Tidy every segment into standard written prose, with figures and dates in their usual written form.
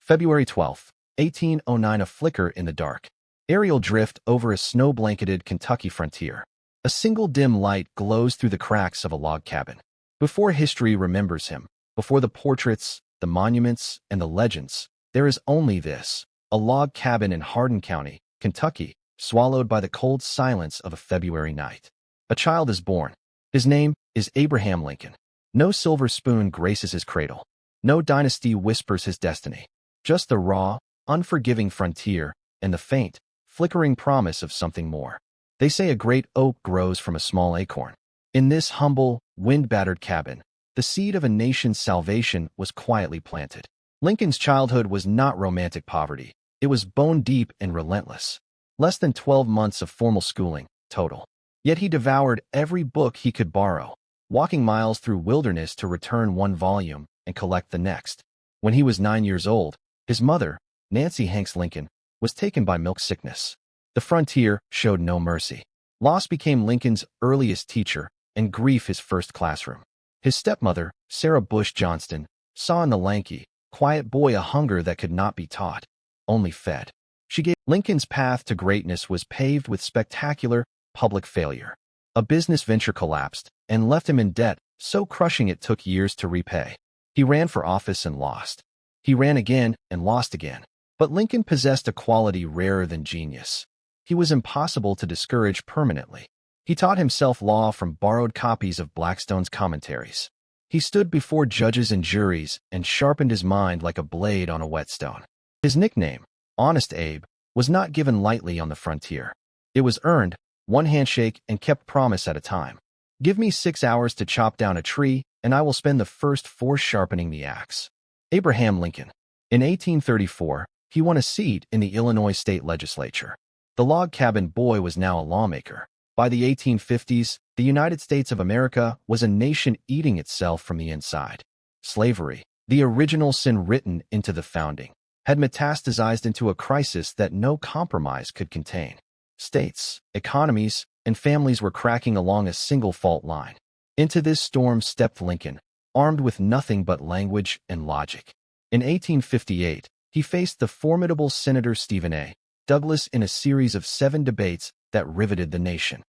February 12, 1809. A flicker in the dark. Aerial drift over a snow-blanketed Kentucky frontier. A single dim light glows through the cracks of a log cabin. Before history remembers him, before the portraits, the monuments, and the legends, there is only this, a log cabin in Hardin County, Kentucky, swallowed by the cold silence of a February night. A child is born. His name is Abraham Lincoln. No silver spoon graces his cradle. No dynasty whispers his destiny. Just the raw, unforgiving frontier and the faint, flickering promise of something more. They say a great oak grows from a small acorn. In this humble, wind-battered cabin, the seed of a nation's salvation was quietly planted. Lincoln's childhood was not romantic poverty. It was bone-deep and relentless. Less than 12 months of formal schooling, total. Yet he devoured every book he could borrow, walking miles through wilderness to return one volume and collect the next. When he was 9 years old, his mother, Nancy Hanks Lincoln, was taken by milk sickness. The frontier showed no mercy. Loss became Lincoln's earliest teacher, and grief his first classroom. His stepmother, Sarah Bush Johnston, saw in the lanky, quiet boy a hunger that could not be taught, only fed. She gave Lincoln's path to greatness was paved with spectacular, public failure. A business venture collapsed and left him in debt, so crushing it took years to repay. He ran for office and lost. He ran again and lost again. But Lincoln possessed a quality rarer than genius. He was impossible to discourage permanently. He taught himself law from borrowed copies of Blackstone's commentaries. He stood before judges and juries and sharpened his mind like a blade on a whetstone. His nickname, Honest Abe, was not given lightly on the frontier. It was earned, one handshake and kept promise at a time. Give me 6 hours to chop down a tree, and I will spend the first 4 sharpening the axe. Abraham Lincoln. In 1834, he won a seat in the Illinois state legislature. The log cabin boy was now a lawmaker. By the 1850s, the United States of America was a nation eating itself from the inside. Slavery, the original sin written into the founding, had metastasized into a crisis that no compromise could contain. States, economies, and families were cracking along a single fault line. Into this storm stepped Lincoln, armed with nothing but language and logic. In 1858, he faced the formidable Senator Stephen A. Douglas in a series of 7 debates that riveted the nation.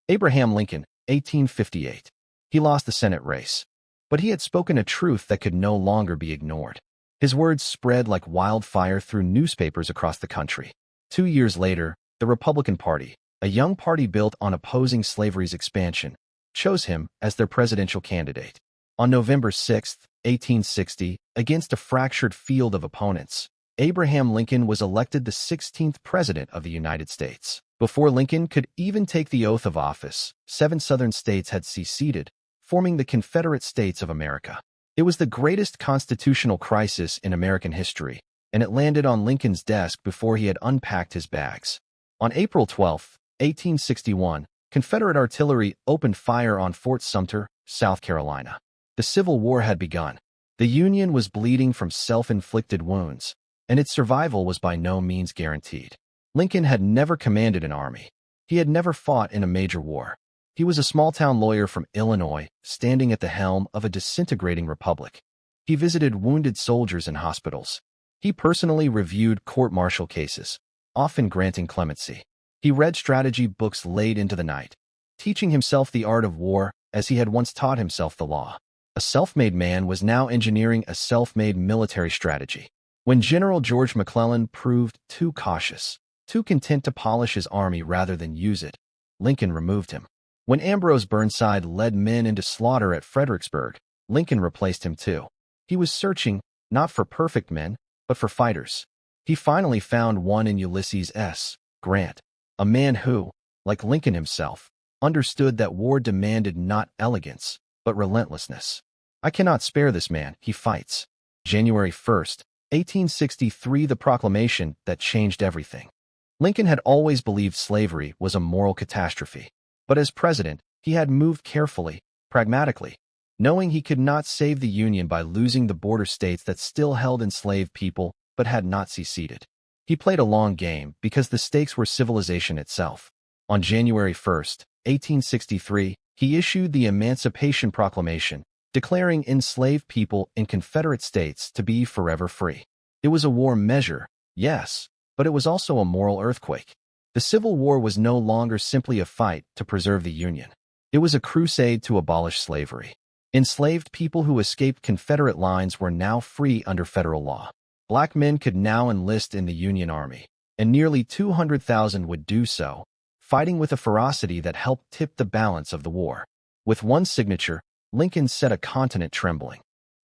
Abraham Lincoln, 1858. He lost the Senate race, but he had spoken a truth that could no longer be ignored. His words spread like wildfire through newspapers across the country. 2 years later, the Republican Party, a young party built on opposing slavery's expansion, chose him as their presidential candidate. On November 6, 1860, against a fractured field of opponents, Abraham Lincoln was elected the 16th President of the United States. Before Lincoln could even take the oath of office, 7 Southern states had seceded, forming the Confederate States of America. It was the greatest constitutional crisis in American history, and it landed on Lincoln's desk before he had unpacked his bags. On April 12, 1861, Confederate artillery opened fire on Fort Sumter, South Carolina. The Civil War had begun. The Union was bleeding from self-inflicted wounds, and its survival was by no means guaranteed. Lincoln had never commanded an army. He had never fought in a major war. He was a small-town lawyer from Illinois, standing at the helm of a disintegrating republic. He visited wounded soldiers in hospitals. He personally reviewed court-martial cases, often granting clemency. He read strategy books late into the night, teaching himself the art of war as he had once taught himself the law. A self-made man was now engineering a self-made military strategy. When General George McClellan proved too cautious, too content to polish his army rather than use it, Lincoln removed him. When Ambrose Burnside led men into slaughter at Fredericksburg, Lincoln replaced him too. He was searching, not for perfect men, but for fighters. He finally found one in Ulysses S. Grant, a man who, like Lincoln himself, understood that war demanded not elegance, but relentlessness. I cannot spare this man, he fights. January 1st, 1863, the proclamation that changed everything. Lincoln had always believed slavery was a moral catastrophe, but as president, he had moved carefully, pragmatically, knowing he could not save the Union by losing the border states that still held enslaved people but had not seceded. He played a long game because the stakes were civilization itself. On January 1st, 1863, he issued the Emancipation Proclamation, declaring enslaved people in Confederate states to be forever free. It was a war measure, yes, but it was also a moral earthquake. The Civil War was no longer simply a fight to preserve the Union. It was a crusade to abolish slavery. Enslaved people who escaped Confederate lines were now free under federal law. Black men could now enlist in the Union Army, and nearly 200,000 would do so, fighting with a ferocity that helped tip the balance of the war. With one signature, Lincoln set a continent trembling.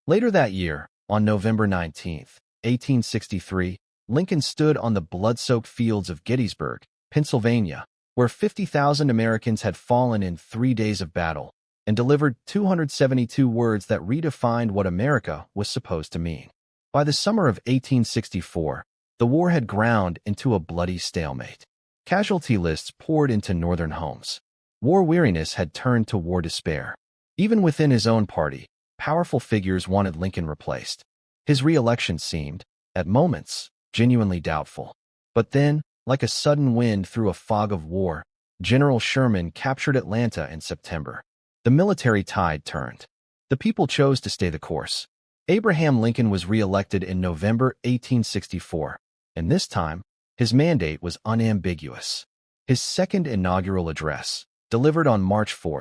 Later that year, on November 19, 1863, Lincoln stood on the blood-soaked fields of Gettysburg, Pennsylvania, where 50,000 Americans had fallen in 3 days of battle, and delivered 272 words that redefined what America was supposed to mean. By the summer of 1864, the war had ground into a bloody stalemate. Casualty lists poured into Northern homes. War weariness had turned to war despair. Even within his own party, powerful figures wanted Lincoln replaced. His re-election seemed, at moments, genuinely doubtful. But then, like a sudden wind through a fog of war, General Sherman captured Atlanta in September. The military tide turned. The people chose to stay the course. Abraham Lincoln was re-elected in November 1864, and this time, his mandate was unambiguous. His second inaugural address, delivered on March 4,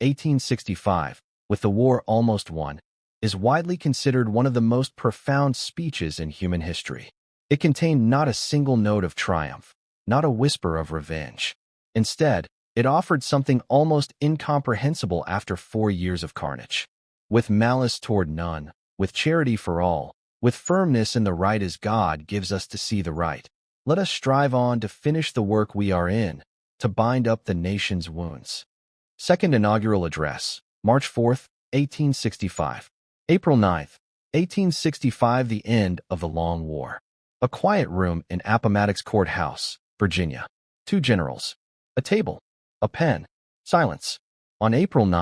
1865, with the war almost won, is widely considered one of the most profound speeches in human history. It contained not a single note of triumph, not a whisper of revenge. Instead, it offered something almost incomprehensible after 4 years of carnage. With malice toward none, with charity for all, with firmness in the right as God gives us to see the right, let us strive on to finish the work we are in, to bind up the nation's wounds. Second inaugural address, March 4, 1865. April 9, 1865, the end of the long war. A quiet room in Appomattox Courthouse, Virginia. 2 generals. A table. A pen. Silence. On April 9,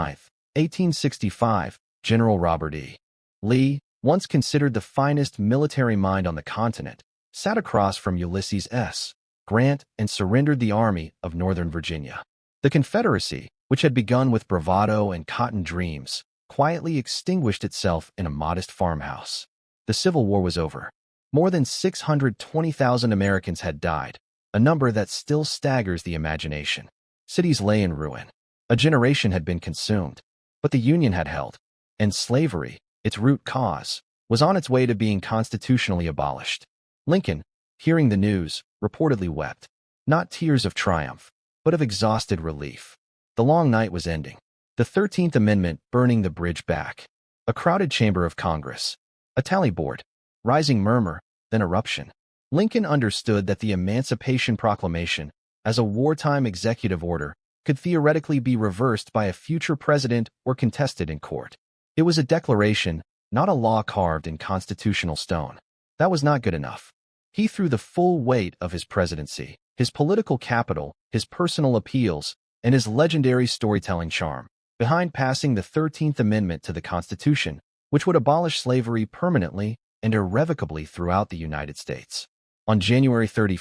1865, General Robert E. Lee, once considered the finest military mind on the continent, sat across from Ulysses S. Grant and surrendered the Army of Northern Virginia. The Confederacy, which had begun with bravado and cotton dreams, quietly extinguished itself in a modest farmhouse. The Civil War was over. More than 620,000 Americans had died, a number that still staggers the imagination. Cities lay in ruin. A generation had been consumed, but the Union had held, and slavery, its root cause, was on its way to being constitutionally abolished. Lincoln, hearing the news, reportedly wept, not tears of triumph, but of exhausted relief. The long night was ending. The 13th Amendment burning the bridge back. A crowded chamber of Congress. A tally board. Rising murmur, then eruption. Lincoln understood that the Emancipation Proclamation, as a wartime executive order, could theoretically be reversed by a future president or contested in court. It was a declaration, not a law carved in constitutional stone. That was not good enough. He threw the full weight of his presidency, his political capital, his personal appeals, and his legendary storytelling charm behind passing the 13th Amendment to the Constitution, which would abolish slavery permanently and irrevocably throughout the United States. On January 31,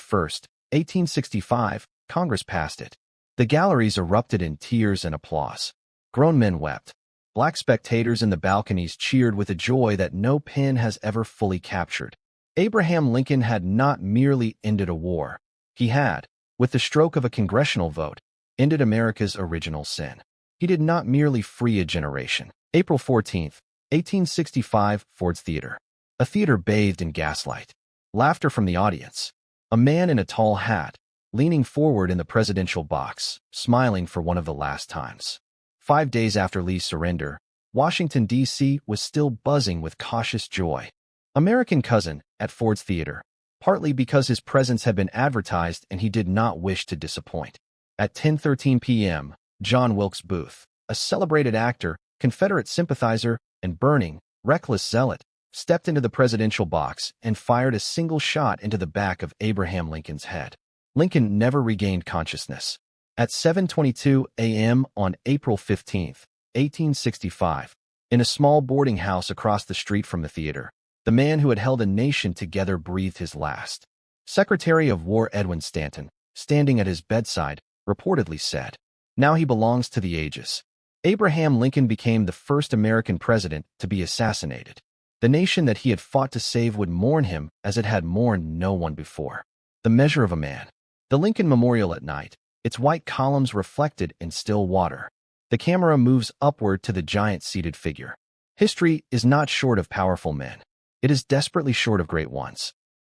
1865, Congress passed it. The galleries erupted in tears and applause. Grown men wept. Black spectators in the balconies cheered with a joy that no pen has ever fully captured. Abraham Lincoln had not merely ended a war. He had, with the stroke of a congressional vote, ended America's original sin. He did not merely free a generation. April 14, 1865, Ford's Theater. A theater bathed in gaslight. Laughter from the audience. A man in a tall hat, leaning forward in the presidential box, smiling for one of the last times. 5 days after Lee's surrender, Washington, D.C. was still buzzing with cautious joy. American Cousin, at Ford's Theater, partly because his presence had been advertised and he did not wish to disappoint. At 10:13 p.m., John Wilkes Booth, a celebrated actor, Confederate sympathizer, and burning, reckless zealot, stepped into the presidential box and fired a single shot into the back of Abraham Lincoln's head. Lincoln never regained consciousness. At 7:22 a.m. on April 15, 1865, in a small boarding house across the street from the theater, the man who had held a nation together breathed his last. Secretary of War Edwin Stanton, standing at his bedside, reportedly said, "Now he belongs to the ages." Abraham Lincoln became the first American president to be assassinated. The nation that he had fought to save would mourn him as it had mourned no one before. The measure of a man. The Lincoln Memorial at night, its white columns reflected in still water. The camera moves upward to the giant seated figure. History is not short of powerful men. It is desperately short of great ones.